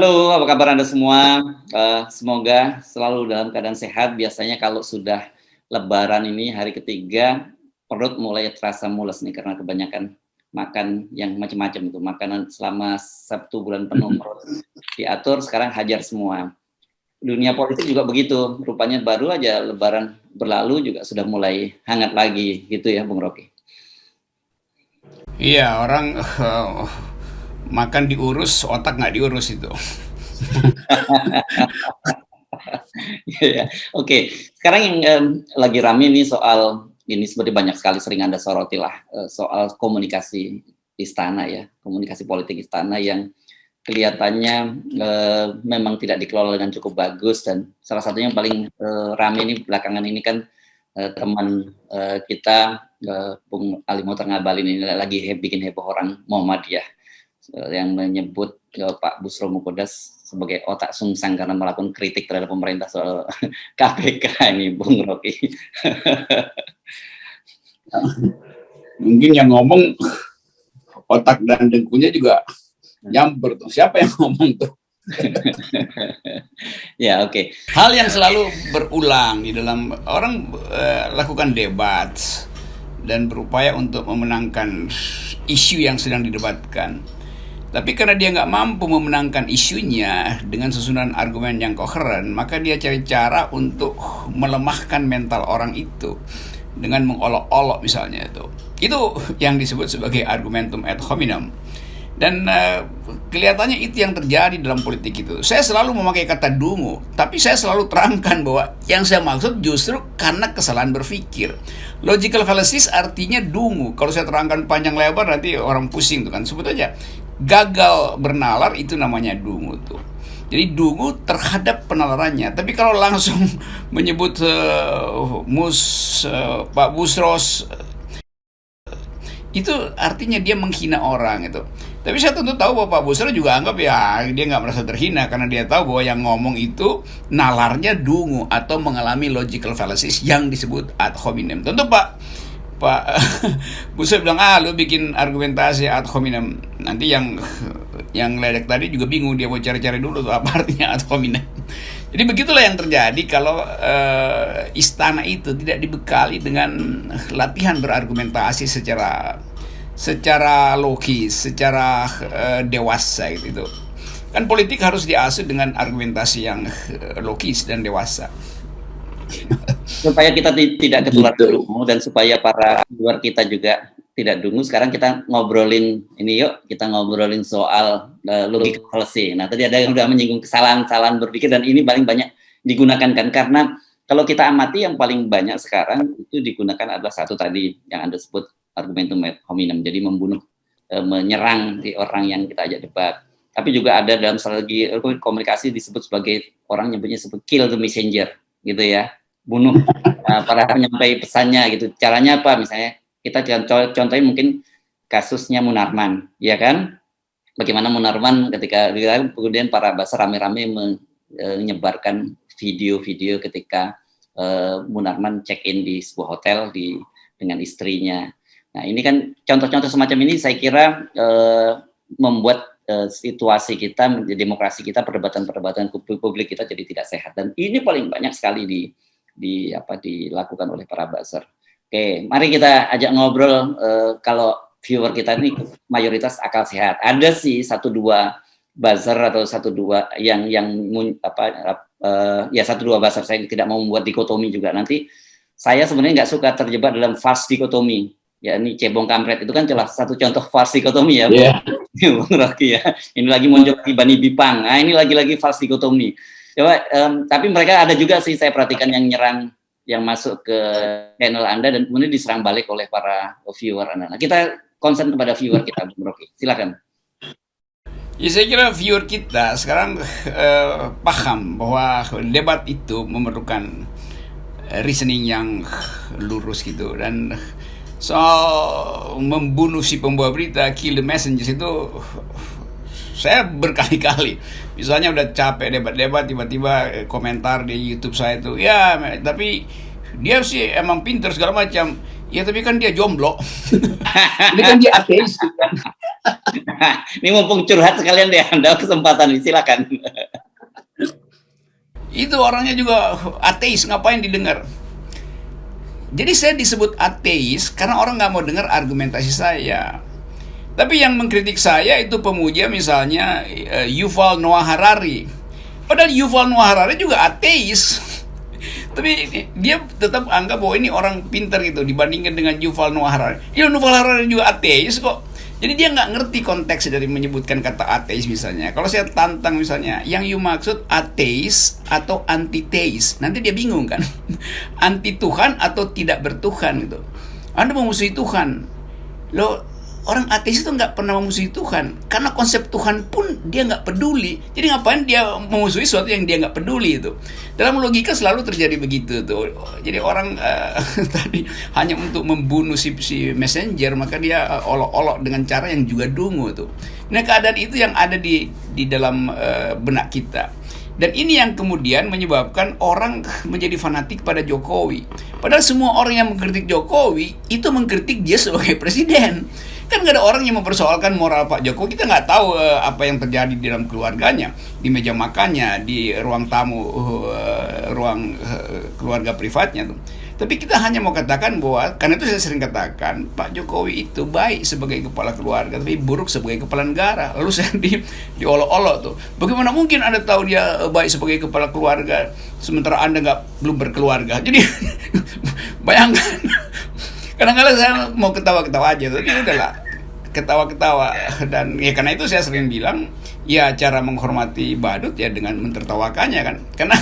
Halo, apa kabar Anda semua? Semoga selalu dalam keadaan sehat. Biasanya kalau sudah lebaran ini hari ketiga, perut mulai terasa mules nih karena kebanyakan makan yang macam-macam itu. Makanan selama 1 bulan penuh perut diatur, sekarang hajar semua. Dunia politik juga begitu, rupanya baru aja lebaran berlalu juga sudah mulai hangat lagi gitu ya, Bung Rocky. Iya, orang makan diurus, otak nggak diurus itu. Iya, oke. Sekarang yang lagi rame nih soal ini seperti banyak sekali sering Anda soroti lah, soal komunikasi istana ya, komunikasi politik istana yang kelihatannya memang tidak dikelola dengan cukup bagus dan salah satunya yang paling rame ini belakangan ini kan teman kita Bung Ali Mohtar Ngabalin ini lagi bikin heboh orang Muhammadiyah yang menyebut Pak Busro Mukodas sebagai otak sungsang karena melakukan kritik terhadap pemerintah soal KPK ini, Bung Rocky. Mungkin yang ngomong otak dan dengkulnya juga nyamper tuh. Siapa yang ngomong tuh? Ya, oke. Hal yang selalu berulang di dalam orang lakukan debat dan berupaya untuk memenangkan isu yang sedang didebatkan. Tapi karena dia nggak mampu memenangkan isunya dengan susunan argumen yang koheren, maka dia cari cara untuk melemahkan mental orang itu dengan mengolok-olok misalnya itu. Itu yang disebut sebagai argumentum ad hominem. Dan kelihatannya itu yang terjadi dalam politik itu. Saya selalu memakai kata dungu, tapi saya selalu terangkan bahwa yang saya maksud justru karena kesalahan berpikir. Logical fallacies artinya dungu. Kalau saya terangkan panjang lebar nanti orang pusing tuh kan. Sebut aja gagal bernalar itu namanya dungu tuh. Jadi dungu terhadap penalarannya. Tapi kalau langsung menyebut Pak Busros, itu artinya dia menghina orang itu. Tapi saya tentu tahu bahwa Pak Busro juga anggap ya dia nggak merasa terhina karena dia tahu bahwa yang ngomong itu nalarnya dungu atau mengalami logical fallacies yang disebut ad hominem. Tentu Pak Busro bilang lu bikin argumentasi ad hominem. Nanti yang ledek tadi juga bingung, dia mau cari-cari dulu tuh apa artinya ad hominem. Jadi begitulah yang terjadi kalau istana itu tidak dibekali dengan latihan berargumentasi secara logis, secara dewasa gitu. Kan politik harus diasuh dengan argumentasi yang logis dan dewasa. Supaya kita tidak ketular dungu dan supaya para luar kita juga tidak dungu, sekarang kita ngobrolin ini yuk, kita ngobrolin soal logical fallacy. Nah, tadi ada yang udah menyinggung kesalahan-kesalahan berpikir dan ini paling banyak digunakan kan karena kalau kita amati yang paling banyak sekarang itu digunakan adalah satu tadi yang Anda sebut argumentum ad hominem, jadi membunuh, menyerang di orang yang kita ajak debat. Tapi juga ada dalam strategi komunikasi disebut sebagai orang nyebutnya sebut kill the messenger, gitu ya, bunuh para penyampai pesannya gitu. Caranya apa? Misalnya kita contohin mungkin kasusnya Munarman, ya kan? Bagaimana Munarman ketika kemudian para buzzer rame-rame menyebarkan video-video ketika Munarman check-in di sebuah hotel dengan istrinya. Nah, ini kan contoh-contoh semacam ini saya kira membuat situasi kita, demokrasi kita, perdebatan-perdebatan publik kita jadi tidak sehat dan ini paling banyak sekali dilakukan oleh para buzzer. Oke, mari kita ajak ngobrol kalau viewer kita ini mayoritas akal sehat. Ada sih 1-2 buzzer atau 1-2 yang 1-2 buzzer. Saya tidak mau membuat dikotomi juga. Nanti saya sebenarnya nggak suka terjebak dalam false dikotomi. Ya, ini cebong kampret itu kan jelas satu contoh false dikotomi ya, Bung Rocky ya. Ini lagi muncul di Bani Bipang. Nah, ini lagi-lagi false dikotomi. Coba, tapi mereka ada juga sih saya perhatikan yang nyerang, yang masuk ke channel Anda dan kemudian diserang balik oleh para viewer Anda. Nah, kita concern kepada viewer kita, Bung Rocky. Silakan. Ya, saya kira viewer kita sekarang paham bahwa debat itu memerlukan reasoning yang lurus gitu, dan soal membunuh si pembawa berita, kill the messengers itu saya berkali-kali, misalnya udah capek debat-debat tiba-tiba komentar di YouTube saya itu, ya tapi dia sih emang pinter segala macam, ya tapi kan dia jomblo. Ini kan dia ateis kan. Ini mumpung curhat sekalian deh Anda, kesempatan ini silakan. Itu orangnya juga ateis, ngapain didengar? Jadi saya disebut ateis karena orang nggak mau dengar argumentasi saya. Tapi yang mengkritik saya itu pemuja misalnya Yuval Noah Harari. Padahal Yuval Noah Harari juga ateis. Tapi dia tetap anggap bahwa ini orang pintar gitu dibandingkan dengan Yuval Noah Harari. Yuval Harari juga ateis kok. Jadi dia nggak ngerti konteks dari menyebutkan kata ateis misalnya. Kalau saya tantang misalnya, yang you maksud ateis atau antiteis, nanti dia bingung kan. Anti Tuhan atau tidak bertuhan gitu. Anda memusuhi Tuhan. Lo orang ateis itu nggak pernah memusuhi Tuhan, karena konsep Tuhan pun dia nggak peduli. Jadi ngapain dia memusuhi sesuatu yang dia nggak peduli itu? Dalam logika selalu terjadi begitu tuh. Jadi orang tadi hanya untuk membunuh si messenger, maka dia olok-olok dengan cara yang juga dungu tuh. Nah keadaan itu yang ada di dalam benak kita. Dan ini yang kemudian menyebabkan orang menjadi fanatik pada Jokowi. Padahal semua orang yang mengkritik Jokowi itu mengkritik dia sebagai presiden. Kan nggak ada orang yang mempersoalkan moral Pak Jokowi. Kita nggak tahu apa yang terjadi di dalam keluarganya, di meja makannya, di ruang tamu, ruang keluarga privatnya tuh. Tapi kita hanya mau katakan bahwa, karena itu saya sering katakan, Pak Jokowi itu baik sebagai kepala keluarga, tapi buruk sebagai kepala negara. Lalu saya diolok-olok tuh. Bagaimana mungkin Anda tahu dia baik sebagai kepala keluarga, sementara Anda belum berkeluarga? Jadi bayangkan. Kadang-kadang saya mau ketawa-ketawa aja, tapi udahlah, ketawa-ketawa. Dan ya karena itu saya sering bilang, ya cara menghormati badut ya dengan mentertawakannya kan. Karena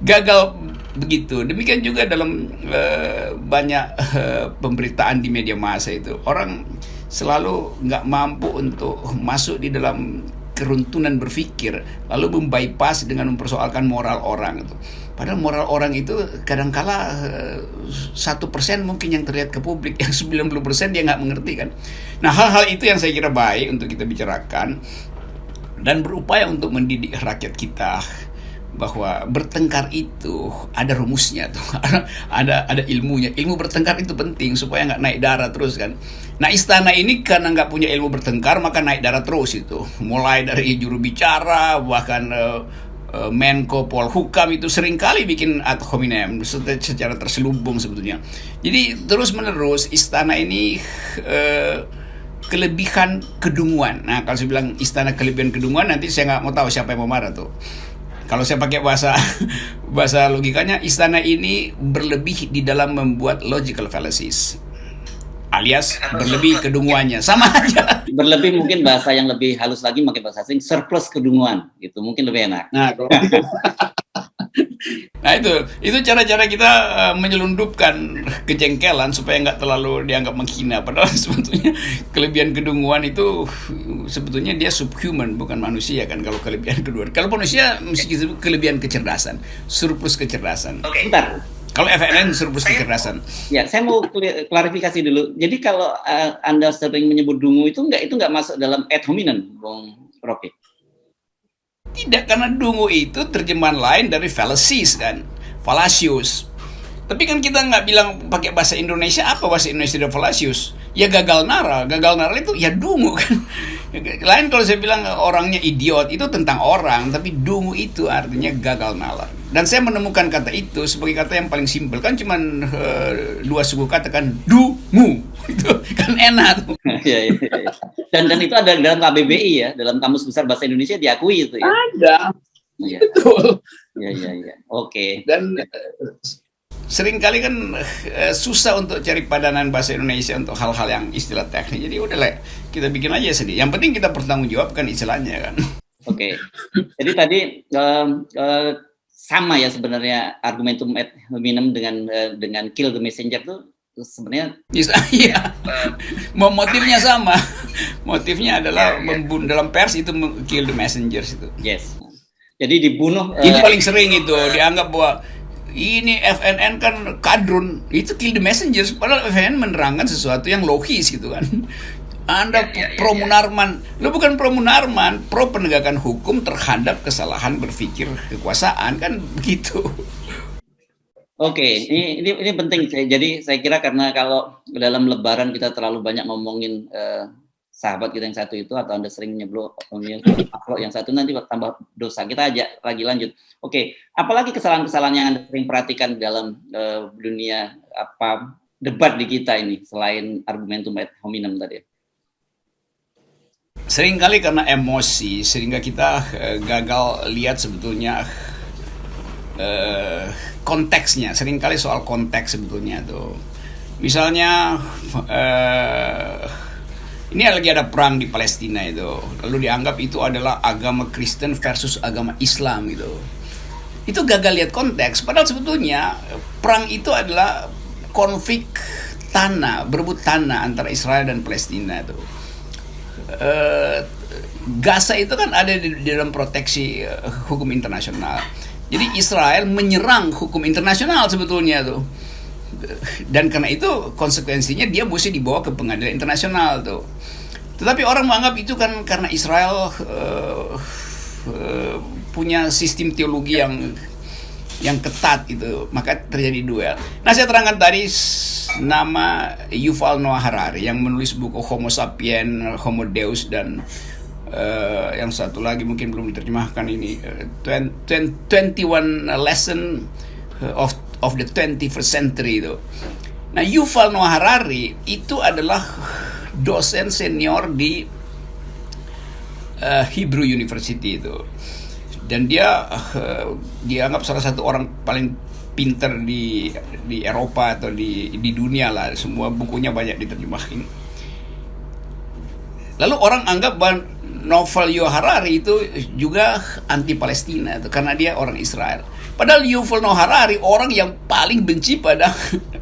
gagal begitu. Demikian juga dalam banyak pemberitaan di media massa itu. Orang selalu nggak mampu untuk masuk di dalam keruntuhan berpikir, lalu membypass dengan mempersoalkan moral orang itu. Padahal moral orang itu kadangkala 1% mungkin yang terlihat ke publik, yang 90% dia nggak mengerti kan. Nah hal-hal itu yang saya kira baik untuk kita bicarakan dan berupaya untuk mendidik rakyat kita bahwa bertengkar itu ada rumusnya tuh, ada ilmunya. Ilmu bertengkar itu penting supaya nggak naik darah terus kan. Nah istana ini karena nggak punya ilmu bertengkar maka naik darah terus itu, mulai dari juru bicara bahkan Menko Polhukam itu seringkali bikin ad hominem secara terselubung sebetulnya. Jadi terus menerus istana ini kelebihan kedunguan. Nah kalau saya bilang istana kelebihan kedunguan, nanti saya nggak mau tahu siapa yang mau marah tuh. Kalau saya pakai bahasa logikanya, istana ini berlebih di dalam membuat logical fallacies, alias berlebih kedunguannya, sama aja. Berlebih mungkin bahasa yang lebih halus lagi, pakai bahasa asing, surplus kedunguan, gitu mungkin lebih enak. Nah itu cara-cara kita menyelundupkan kejengkelan supaya nggak terlalu dianggap menghina. Padahal sebetulnya kelebihan kedunguan itu sebetulnya dia subhuman, bukan manusia kan. Kalau kelebihan kedunguan, kalau manusia mesti kelebihan kecerdasan, surplus kecerdasan. Bentar. Kalau FNN surplus kecerdasan. Ya, saya mau klarifikasi dulu. Jadi kalau Anda sering menyebut dungu itu nggak masuk dalam ad hominem, Bung Rocky? Tidak, karena dungu itu terjemahan lain dari fallacies kan, fallacious. Tapi kan kita nggak bilang pakai bahasa Indonesia, apa bahasa Indonesia dari fallacious? Ya gagal nara itu ya dungu kan. Lain kalau saya bilang orangnya idiot, itu tentang orang, tapi dungu itu artinya gagal nalar. Dan saya menemukan kata itu sebagai kata yang paling simpel, kan cuman 2 suku kata kan, dungu, itu kan enak tuh. Ya. Dan itu ada dalam KBBI ya, dalam Kamus Besar Bahasa Indonesia diakui itu ya. Ada, ya. betul. Ya. Oke. Dan seringkali kan susah untuk cari padanan bahasa Indonesia untuk hal-hal yang istilah teknis. Jadi udahlah, kita bikin aja sendiri. Yang penting kita pertanggungjawabkan istilahnya kan. Oke. Jadi tadi sama ya sebenarnya argumentum ad hominem dengan kill the messenger itu sebenarnya. Iya. Motifnya sama. Motifnya adalah membunuh, dalam pers itu kill the messengers itu. Yes. Jadi dibunuh. Itu paling sering itu dianggap bahwa ini FNN kan kadrun, itu kill the messengers. Padahal FNN menerangkan sesuatu yang logis gitu kan. Anda pro Munarman, lo bukan pro Munarman, pro penegakan hukum terhadap kesalahan berpikir kekuasaan kan begitu. Oke, ini penting. Jadi saya kira karena kalau dalam Lebaran kita terlalu banyak ngomongin sahabat kita yang satu itu, atau Anda sering nyeblok yang satu, nanti tambah dosa. Kita ajak lagi lanjut. Oke, apalagi kesalahan-kesalahan yang Anda sering perhatikan dalam dunia debat di kita ini, selain argumentum ad hominem tadi? Seringkali karena emosi, sehingga kita gagal lihat sebetulnya konteksnya. Seringkali soal konteks sebetulnya tuh. Misalnya ini lagi ada perang di Palestina itu, lalu dianggap itu adalah agama Kristen versus agama Islam gitu. Itu gagal lihat konteks. Padahal sebetulnya perang itu adalah konflik tanah, berebut tanah antara Israel dan Palestina itu. Gaza itu kan ada di dalam proteksi hukum internasional. Jadi Israel menyerang hukum internasional sebetulnya tuh. Dan karena itu konsekuensinya dia mesti dibawa ke pengadilan internasional tuh. Tetapi orang menganggap itu kan karena Israel punya sistem teologi yang ketat itu, maka terjadi duel. Nah, saya terangkan tadi nama Yuval Noah Harari yang menulis buku Homo Sapien, Homo Deus, dan yang satu lagi mungkin belum diterjemahkan ini 21 Lesson of the 21st Century itu. Nah, Yuval Noah Harari itu adalah dosen senior di Hebrew University itu. Dan dia dianggap salah satu orang paling pinter di Eropa atau di dunia lah. Semua bukunya banyak diterjemahin. Lalu orang anggap bahwa novel Yuval Harari itu juga anti Palestina itu, karena dia orang Israel. Padahal Yuval Noah Harari orang yang paling benci pada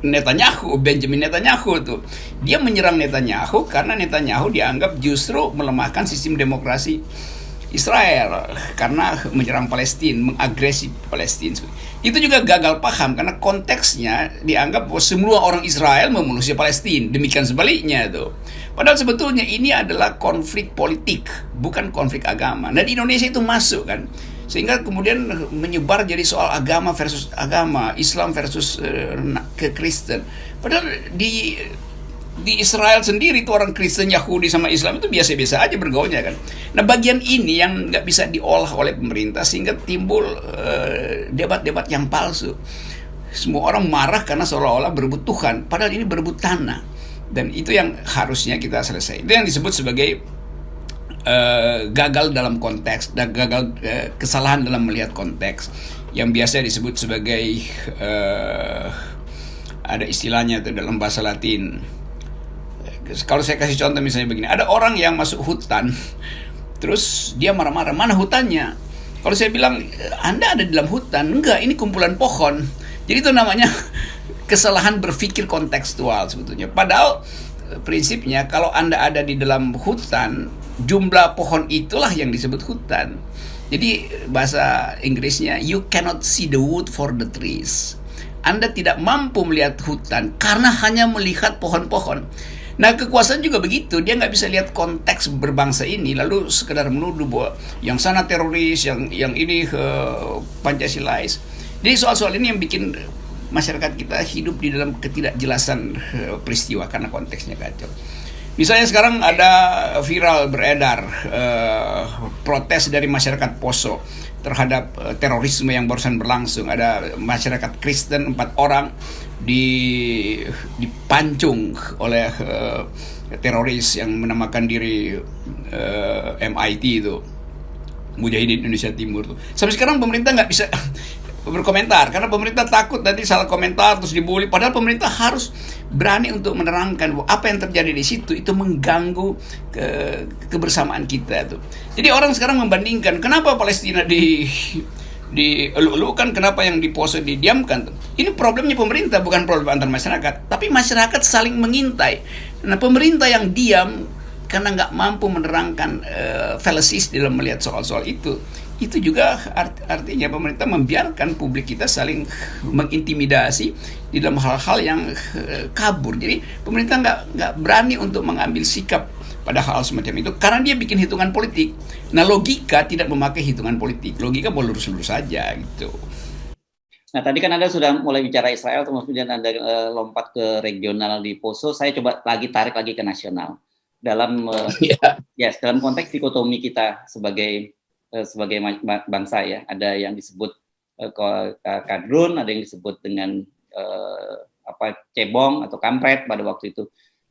Netanyahu, Benjamin Netanyahu tuh. Dia menyerang Netanyahu karena Netanyahu dianggap justru melemahkan sistem demokrasi Israel karena menyerang Palestina, mengagresi Palestina. Itu juga gagal paham karena konteksnya dianggap bahwa semua orang Israel memusuhi Palestina. Demikian sebaliknya tuh. Padahal sebetulnya ini adalah konflik politik, bukan konflik agama. Nah, di Indonesia itu masuk kan. Sehingga kemudian menyebar jadi soal agama versus agama, Islam versus ke Kristen. Padahal di Israel sendiri itu orang Kristen, Yahudi sama Islam itu biasa-biasa aja bergaulnya kan. Nah, bagian ini yang nggak bisa diolah oleh pemerintah sehingga timbul debat-debat yang palsu. Semua orang marah karena seolah-olah berebut Tuhan, padahal ini berebut tanah. Dan itu yang harusnya kita selesai. Itu yang disebut sebagai gagal dalam konteks, dan gagal kesalahan dalam melihat konteks, yang biasa disebut sebagai ada istilahnya itu dalam bahasa Latin. Kalau saya kasih contoh misalnya begini, ada orang yang masuk hutan, terus dia marah-marah, mana hutannya? Kalau saya bilang, Anda ada di dalam hutan, enggak, ini kumpulan pohon. Jadi itu namanya kesalahan berpikir kontekstual sebetulnya. Padahal prinsipnya kalau Anda ada di dalam hutan, jumlah pohon itulah yang disebut hutan. Jadi bahasa Inggrisnya, you cannot see the wood for the trees. Anda tidak mampu melihat hutan karena hanya melihat pohon-pohon. Nah, kekuasaan juga begitu, dia nggak bisa lihat konteks berbangsa ini, lalu sekedar menuduh bahwa yang sana teroris, yang ini Pancasilais. Jadi soal-soal ini yang bikin masyarakat kita hidup di dalam ketidakjelasan peristiwa karena konteksnya kacau. Misalnya sekarang ada viral beredar protes dari masyarakat Poso terhadap terorisme yang barusan berlangsung. Ada masyarakat Kristen 4 orang dipancung oleh teroris yang menamakan diri MIT itu, Mujahidin Indonesia Timur tuh. Sampai sekarang pemerintah nggak bisa berkomentar karena pemerintah takut nanti salah komentar terus dibully. Padahal pemerintah harus berani untuk menerangkan bahwa apa yang terjadi di situ itu mengganggu kebersamaan kita tuh. Jadi orang sekarang membandingkan kenapa Palestina dielu-elukan, kenapa yang di Poso didiamkan. Ini problemnya pemerintah, bukan problem antar masyarakat. Tapi masyarakat saling mengintai. Nah, pemerintah yang diam karena nggak mampu menerangkan fallacies dalam melihat soal-soal itu juga artinya pemerintah membiarkan publik kita saling mengintimidasi di dalam hal-hal yang kabur. Jadi pemerintah nggak berani untuk mengambil sikap pada hal semacam itu karena dia bikin hitungan politik. Nah, logika tidak memakai hitungan politik. Logika boleh lurus-lurus saja gitu. Nah, tadi kan Anda sudah mulai bicara Israel, kemudian Anda lompat ke regional di Poso. Saya coba tarik lagi ke nasional. dalam dalam konteks dikotomi kita sebagai bangsa ya. Ada yang disebut kadrun, ada yang disebut dengan cebong atau kampret pada waktu itu.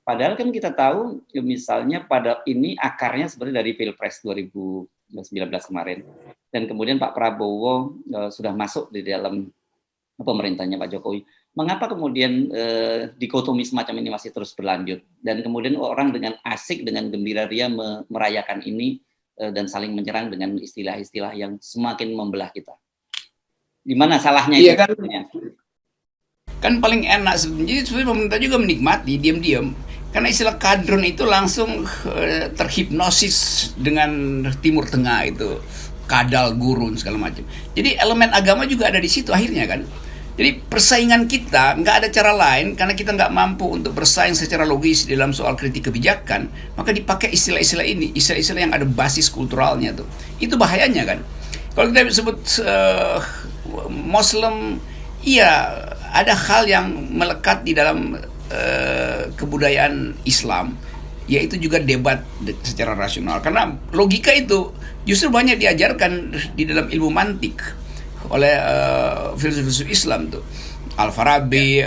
Padahal kan kita tahu misalnya pada ini akarnya sebenarnya dari Pilpres 2019 kemarin. Dan kemudian Pak Prabowo sudah masuk di dalam pemerintahnya Pak Jokowi. Mengapa kemudian dikotomi semacam ini masih terus berlanjut? Dan kemudian orang dengan asik, dengan gembira ria merayakan ini dan saling menyerang dengan istilah-istilah yang semakin membelah kita. Di mana salahnya itu? Kan paling enak sebenarnya. Jadi pemerintah juga menikmati diam-diam. Karena istilah kadrun itu langsung terhipnosis dengan Timur Tengah itu, kadal gurun segala macam. Jadi elemen agama juga ada di situ akhirnya kan. Jadi persaingan kita nggak ada cara lain karena kita nggak mampu untuk bersaing secara logis dalam soal kritik kebijakan, maka dipakai istilah-istilah ini, istilah-istilah yang ada basis kulturalnya tuh. Itu bahayanya kan. Kalau kita sebut Muslim, iya ada hal yang melekat di dalam kebudayaan Islam, yaitu juga debat secara rasional. Karena logika itu justru banyak diajarkan di dalam ilmu mantik oleh filsuf Islam tuh, Al-Farabi,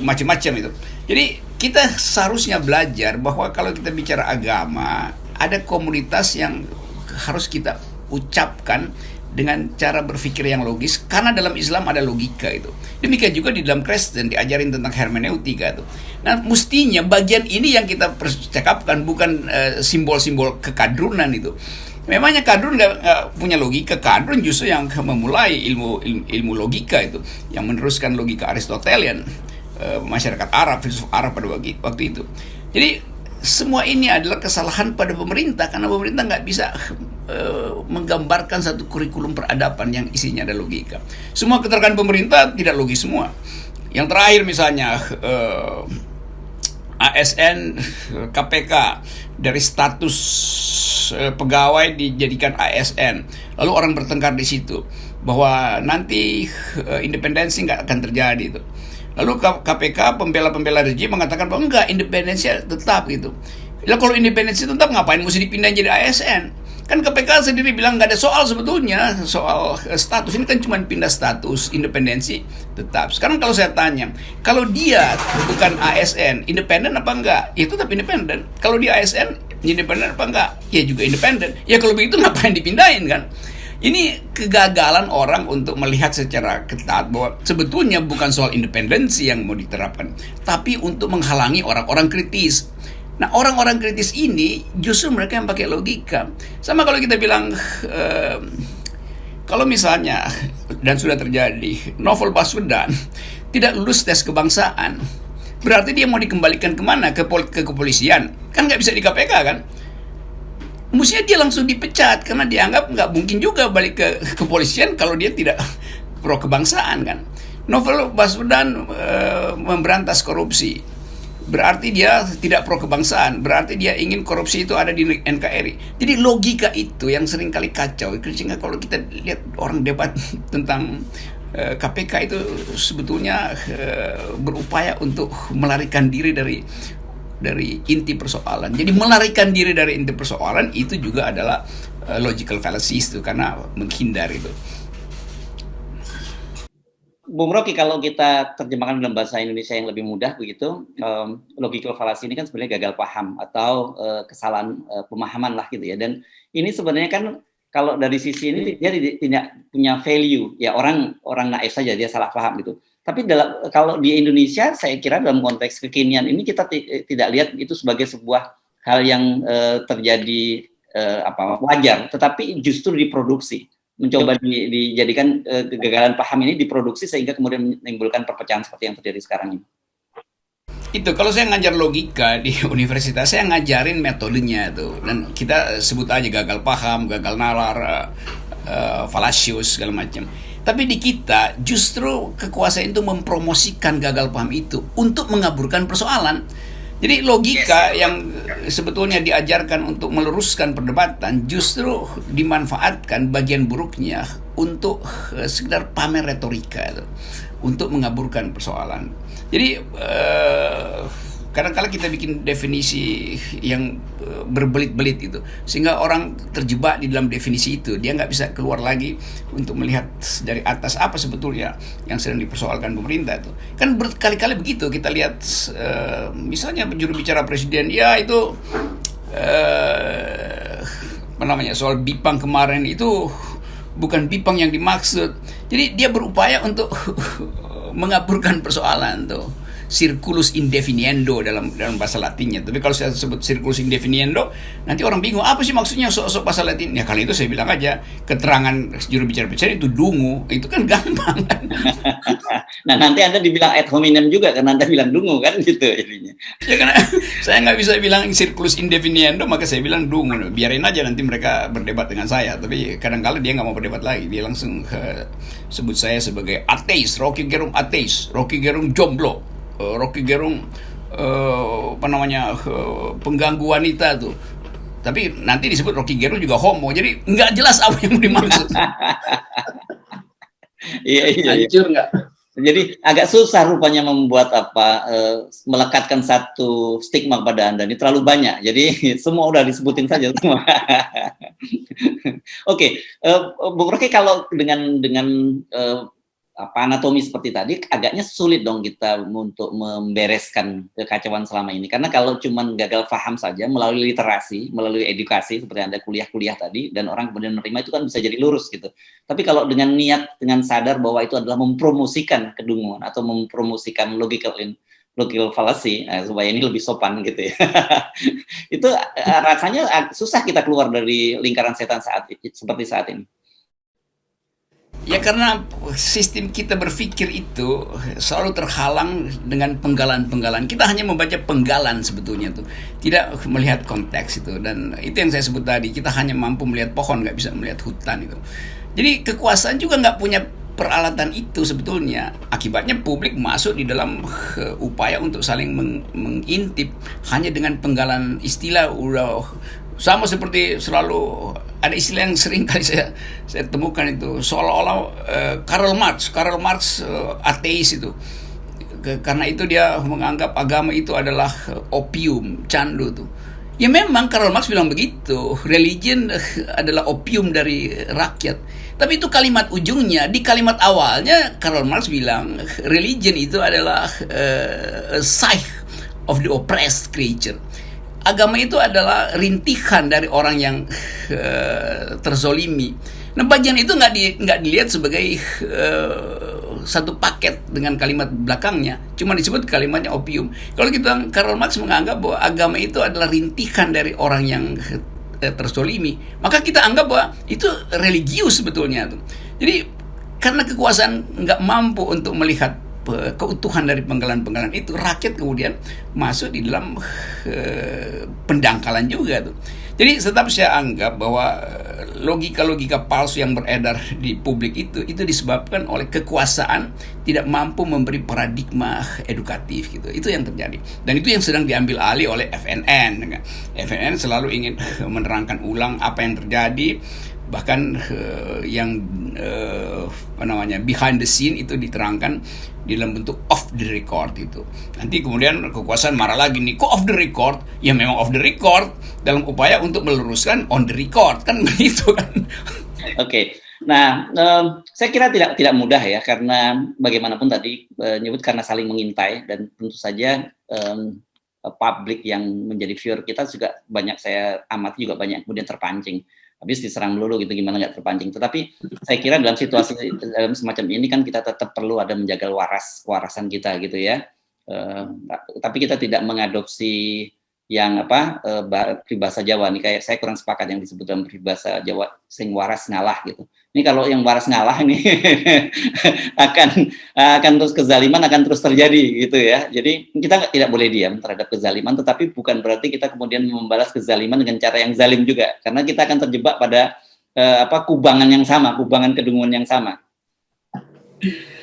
macam-macam itu. Jadi kita seharusnya belajar bahwa kalau kita bicara agama, ada komunitas yang harus kita ucapkan dengan cara berpikir yang logis, karena dalam Islam ada logika itu. Demikian juga di dalam Kristen diajarin tentang hermeneutika itu. Nah, mestinya bagian ini yang kita percakapkan, bukan simbol-simbol kekadrunan itu. Memangnya kadrun nggak punya logika. Kadrun justru yang memulai ilmu logika itu, yang meneruskan logika Aristotelian, masyarakat Arab, filsuf Arab pada waktu itu. Jadi semua ini adalah kesalahan pada pemerintah, karena pemerintah nggak bisa menggambarkan satu kurikulum peradaban yang isinya ada logika. Semua keterangan pemerintah tidak logis semua. Yang terakhir misalnya ASN KPK dari status pegawai dijadikan ASN, lalu orang bertengkar di situ bahwa nanti independensi nggak akan terjadi itu. Lalu KPK pembela rejim mengatakan bahwa enggak, independensi tetap gitu. Lah kalau independensi tetap ngapain mesti dipindahin jadi ASN? Kan KPK sendiri bilang nggak ada soal sebetulnya soal status, ini kan cuma pindah status, independensi tetap. Sekarang kalau saya tanya, kalau dia bukan ASN, independen apa enggak? Ya tetap independen. Kalau dia ASN, independen apa enggak? Ya juga independen. Ya kalau begitu ngapain dipindahin kan? Ini kegagalan orang untuk melihat secara ketat bahwa sebetulnya bukan soal independensi yang mau diterapkan, tapi untuk menghalangi orang-orang kritis. Nah, orang-orang kritis ini justru mereka yang pakai logika. Sama kalau kita bilang, kalau misalnya, dan sudah terjadi, Novel Baswedan tidak lulus tes kebangsaan, berarti dia mau dikembalikan kemana? Ke kepolisian? Kan nggak bisa di KPK kan? Mestinya dia langsung dipecat, karena dianggap nggak mungkin juga balik ke kepolisian kalau dia tidak pro kebangsaan kan. Novel Baswedan memberantas korupsi, berarti dia tidak pro kebangsaan, berarti dia ingin korupsi itu ada di NKRI. Jadi logika itu yang sering kali kacau. Sehingga kalau kita lihat orang debat tentang KPK itu sebetulnya berupaya untuk melarikan diri dari inti persoalan. Jadi melarikan diri dari inti persoalan itu juga adalah logical fallacies itu, karena menghindar itu. Bung Rocky, kalau kita terjemahkan dalam bahasa Indonesia yang lebih mudah begitu, logical fallacy ini kan sebenarnya gagal paham atau kesalahan pemahaman lah gitu ya. Dan ini sebenarnya kan kalau dari sisi ini dia tidak punya value, ya orang naif saja dia salah paham gitu. Tapi kalau di Indonesia, saya kira dalam konteks kekinian ini kita tidak lihat itu sebagai sebuah hal yang terjadi wajar, tetapi justru diproduksi, mencoba dijadikan kegagalan paham ini diproduksi sehingga kemudian menimbulkan perpecahan seperti yang terjadi sekarang ini. Itu kalau saya ngajar logika di universitas, saya ngajarin metodenya itu, dan kita sebut aja gagal paham, gagal nalar, fallacious segala macam. Tapi di kita justru kekuasaan itu mempromosikan gagal paham itu untuk mengaburkan persoalan. Jadi logika yang sebetulnya diajarkan untuk meluruskan perdebatan justru dimanfaatkan bagian buruknya untuk sekedar pamer retorika itu, untuk mengaburkan persoalan. Jadi kadang-kala kita bikin definisi yang berbelit-belit itu, sehingga orang terjebak di dalam definisi itu, dia nggak bisa keluar lagi untuk melihat dari atas apa sebetulnya yang sedang dipersoalkan pemerintah itu. Kan berkali-kali begitu kita lihat, misalnya juru bicara presiden, ya itu soal Bipang kemarin itu bukan Bipang yang dimaksud. Jadi dia berupaya untuk mengaburkan persoalan tuh. Circulus indefiniendo dalam bahasa Latinnya. Tapi kalau saya sebut circulus indefiniendo, nanti orang bingung apa sih maksudnya sok-sok bahasa Latin. Ya kali itu saya bilang aja, keterangan juru bicara presiden itu dungu, itu kan gampang kan. Nah nanti Anda dibilang ad hominem juga kan, Anda bilang dungu kan gitu jadinya. Ya karena saya nggak bisa bilang circulus indefiniendo, maka saya bilang dungu. Biarin aja nanti mereka berdebat dengan saya. Tapi kadang-kala dia nggak mau berdebat lagi, dia langsung sebut saya sebagai ateis, Rocky Gerung ateis, Rocky Gerung jomblo, Rocky Gerung pengganggu wanita tuh. Tapi nanti disebut Rocky Gerung juga homo, jadi nggak jelas apa yang dimaksud. Iya. Hancur nggak? Jadi agak susah rupanya membuat melekatkan satu stigma pada Anda. Ini terlalu banyak. Jadi semua udah disebutin saja semua. Oke, Bung Rocky, kalau dengan anatomi seperti tadi agaknya sulit dong kita untuk membereskan kekacauan selama ini, karena kalau cuman gagal paham saja melalui literasi, melalui edukasi seperti Anda kuliah tadi, dan orang kemudian menerima, itu kan bisa jadi lurus gitu. Tapi kalau dengan niat, dengan sadar bahwa itu adalah mempromosikan kedunguan atau mempromosikan logical fallacy, supaya ini lebih sopan gitu ya. Itu rasanya susah kita keluar dari lingkaran setan seperti saat ini. Ya karena sistem kita berpikir itu selalu terhalang dengan penggalan-penggalan. Kita hanya membaca penggalan sebetulnya tuh, tidak melihat konteks itu. Dan itu yang saya sebut tadi, kita hanya mampu melihat pohon, nggak bisa melihat hutan itu. Jadi kekuasaan juga nggak punya peralatan itu sebetulnya. Akibatnya publik masuk di dalam upaya untuk saling mengintip hanya dengan penggalan istilah. Sama seperti selalu ada istilah yang sering kali saya temukan itu, seolah-olah Karl Marx ateis itu. Karena itu dia menganggap agama itu adalah opium, candu tuh. Ya memang Karl Marx bilang begitu, religion adalah opium dari rakyat. Tapi itu kalimat ujungnya. Di kalimat awalnya Karl Marx bilang religion itu adalah scythe of the oppressed creature. Agama itu adalah rintihan dari orang yang terzolimi. Nah, bagian itu nggak dilihat sebagai satu paket dengan kalimat belakangnya, cuma disebut kalimatnya opium. Kalau kita, Karl Marx menganggap bahwa agama itu adalah rintihan dari orang yang terzolimi, maka kita anggap bahwa itu religius sebetulnya tuh. Jadi karena kekuasaan nggak mampu untuk melihat keutuhan dari penggalan-penggalan itu, rakyat kemudian masuk di dalam pendangkalan juga tuh. Jadi tetap saya anggap bahwa logika-logika palsu yang beredar di publik itu disebabkan oleh kekuasaan tidak mampu memberi paradigma edukatif gitu. Itu yang terjadi. Dan itu yang sedang diambil alih oleh FNN. FNN selalu ingin menerangkan ulang apa yang terjadi, bahkan yang behind the scene itu diterangkan di dalam bentuk off the record itu. Nanti kemudian kekuasaan marah lagi nih, kok off the record? Ya memang off the record dalam upaya untuk meluruskan on the record, kan begitu kan. Oke. Nah, saya kira tidak mudah ya, karena bagaimanapun tadi nyebut karena saling mengintai, dan tentu saja publik yang menjadi viewer kita juga banyak, saya amati juga banyak kemudian terpancing. Habis diserang dulu gitu, gimana nggak terpancing. Tetapi saya kira dalam situasi dalam semacam ini kan kita tetap perlu ada menjaga kewarasan kita gitu ya. Tapi kita tidak mengadopsi yang peribahasa Jawa nih, kayak saya kurang sepakat yang disebut dalam peribahasa Jawa sing waras ngalah gitu. Ini kalau yang waras ngalah ini akan terus kezaliman akan terus terjadi gitu ya. Jadi kita tidak boleh diam terhadap kezaliman, tetapi bukan berarti kita kemudian membalas kezaliman dengan cara yang zalim juga, karena kita akan terjebak pada kubangan yang sama, kubangan kedunguan yang sama.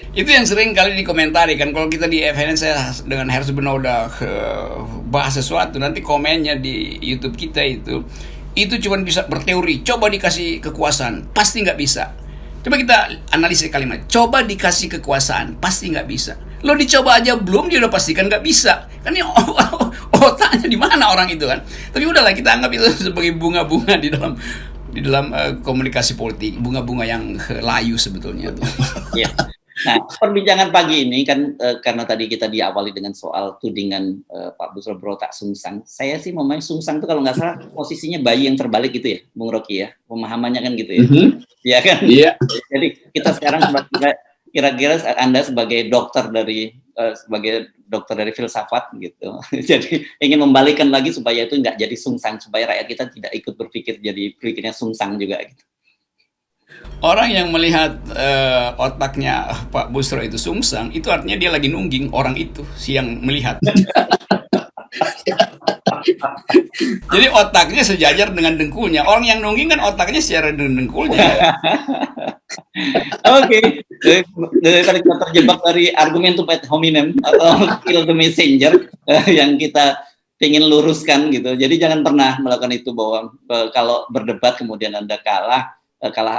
Itu yang sering kali dikomentari kan, kalau kita di FNN, saya dengan Hersu Benoda bahas sesuatu, nanti komennya di YouTube kita itu cuma bisa berteori, coba dikasih kekuasaan, pasti nggak bisa. Coba kita analisis kalimat. Coba dikasih kekuasaan, pasti nggak bisa. Lo dicoba aja belum, dia udah pastikan nggak bisa. Kan ini otaknya di mana orang itu kan? Tapi udahlah, kita anggap itu sebagai bunga-bunga di dalam komunikasi politik, bunga-bunga yang layu sebetulnya. Ya. Nah, perbincangan pagi ini kan karena tadi kita diawali dengan soal tudingan Pak Busro berotak sungsang. Saya sih memang sungsang itu kalau nggak salah posisinya bayi yang terbalik gitu ya, Bung Rocky ya. Pemahamannya kan gitu ya. Iya kan? Iya. Jadi kita sekarang kira-kira Anda sebagai dokter dari filsafat gitu. Jadi ingin membalikkan lagi supaya itu nggak jadi sungsang, supaya rakyat kita tidak ikut berpikir jadi berpikirnya sungsang juga gitu. Orang yang melihat otaknya Pak Busro itu sungsang, itu artinya dia lagi nungging orang itu, si yang melihat. Jadi otaknya sejajar dengan dengkulnya. Orang yang nungging kan otaknya sejajar dengan dengkulnya. Oke. Daripada kita terjebak dari argumentum ad hominem atau kill the messenger yang kita ingin luruskan gitu. Jadi jangan pernah melakukan itu, bahwa kalau berdebat kemudian Anda kalah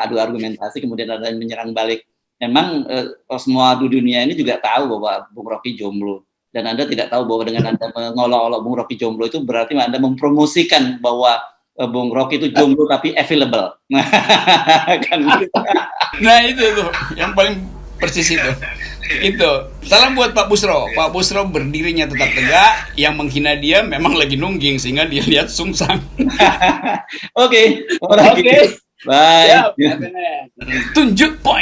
adu argumentasi, kemudian ada yang menyerang balik. Memang semua di dunia ini juga tahu bahwa Bung Rocky jomblo, dan Anda tidak tahu bahwa dengan Anda mengolok-olok Bung Rocky jomblo itu berarti Anda mempromosikan bahwa Bung Rocky itu jomblo tapi available. Kan gitu. Nah itu tuh yang paling persis itu. Itu salam buat Pak Busro. Pak Busro berdirinya tetap tegak, yang menghina dia memang lagi nungging sehingga dia lihat sungsang. Oke. Baik. Tunjuk poin.